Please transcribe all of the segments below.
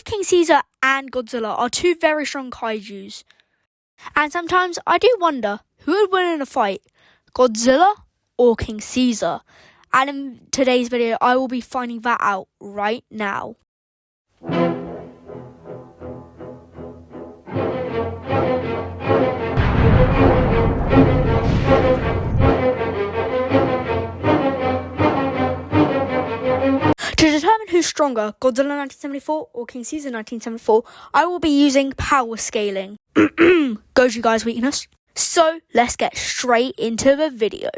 King Caesar and Godzilla are two very strong kaijus. And sometimes I do wonder who would win in a fight, Godzilla or King Caesar. And in today's video, I will be finding that out right now. To determine who's stronger, Godzilla 1974 or King Caesar 1974, I will be using power scaling. Goji guy's weakness. So let's get straight into the video.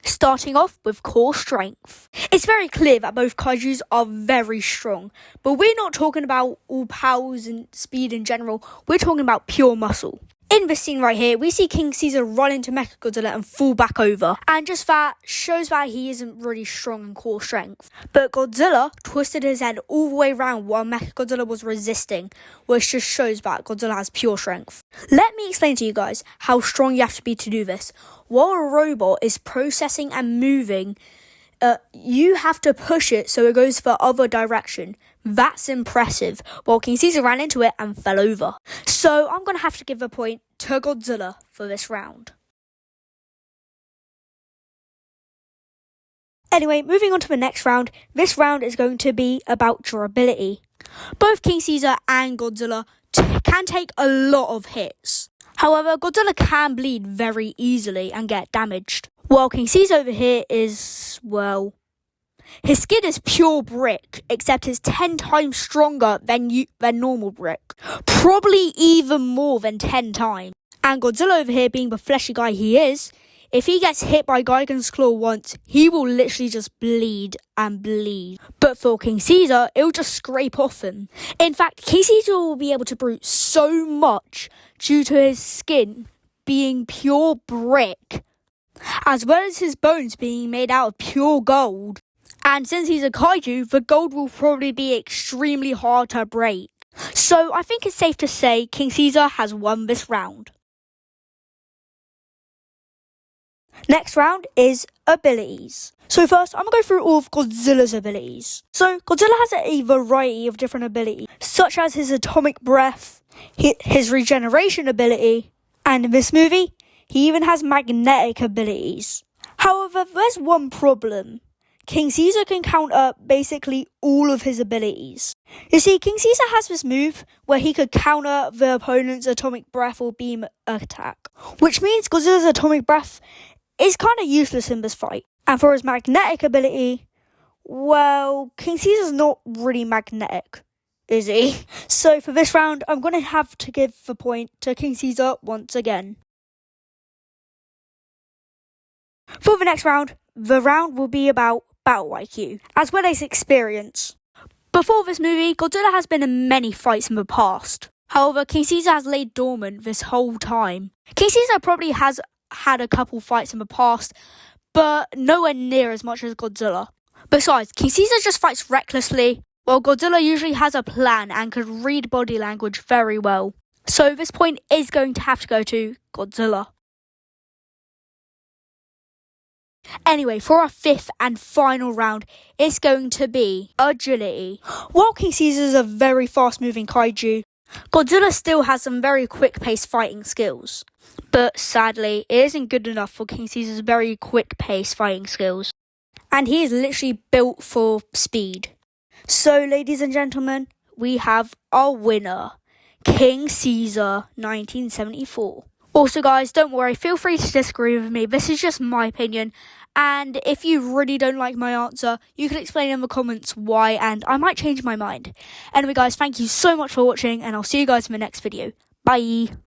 Starting off with core strength. It's very clear that both kaijus are very strong, but we're not talking about all powers and speed in general, we're talking about pure muscle. In this scene right here, we see King Caesar run into Mechagodzilla and fall back over. And just that shows that he isn't really strong in core strength. But Godzilla twisted his head all the way around while Mechagodzilla was resisting, which just shows that Godzilla has pure strength. Let me explain to you guys how strong you have to be to do this. While a robot is processing and moving, you have to push it so it goes the other direction. That's impressive. While King Caesar ran into it and fell over. So I'm going to have to give a point to Godzilla for this round. Anyway, moving on to the next round. This round is going to be about durability. Both King Caesar and Godzilla can take a lot of hits. However, Godzilla can bleed very easily and get damaged. While King Caesar over here is, well, his skin is pure brick, except it's 10 times stronger than normal brick. Probably even more than 10 times. And Godzilla over here, being the fleshy guy he is, if he gets hit by Gigan's claw once, he will literally just bleed and bleed. But for King Caesar, it will just scrape off him. In fact, King Caesar will be able to brute so much due to his skin being pure brick, as well as his bones being made out of pure gold. And since he's a kaiju, the gold will probably be extremely hard to break. So I think it's safe to say King Caesar has won this round. Next round is abilities. So first, I'm going to go through all of Godzilla's abilities. So Godzilla has a variety of different abilities, such as his atomic breath, his regeneration ability, and in this movie, he even has magnetic abilities. However, there's one problem. King Caesar can counter basically all of his abilities. You see, King Caesar has this move where he could counter the opponent's atomic breath or beam attack, which means Godzilla's atomic breath is kind of useless in this fight. And for his magnetic ability, well, King Caesar's not really magnetic, is he? So for this round, I'm going to have to give the point to King Caesar once again. For the next round, the round will be about battle IQ, as well as experience. Before this movie, Godzilla has been in many fights in the past. However, King Caesar has laid dormant this whole time. King Caesar probably has had a couple fights in the past, but nowhere near as much as Godzilla. Besides, King Caesar just fights recklessly, while Godzilla usually has a plan and could read body language very well. So this point is going to have to go to Godzilla. Anyway, for our fifth and final round, it's going to be agility. While King Caesar is a very fast-moving kaiju, Godzilla still has some very quick-paced fighting skills. But sadly, it isn't good enough for King Caesar's very quick-paced fighting skills. And he is literally built for speed. So, ladies and gentlemen, we have our winner, King Caesar 1974. Also guys, don't worry, feel free to disagree with me, this is just my opinion, and if you really don't like my answer, you can explain in the comments why, and I might change my mind. Anyway guys, thank you so much for watching, and I'll see you guys in the next video. Bye!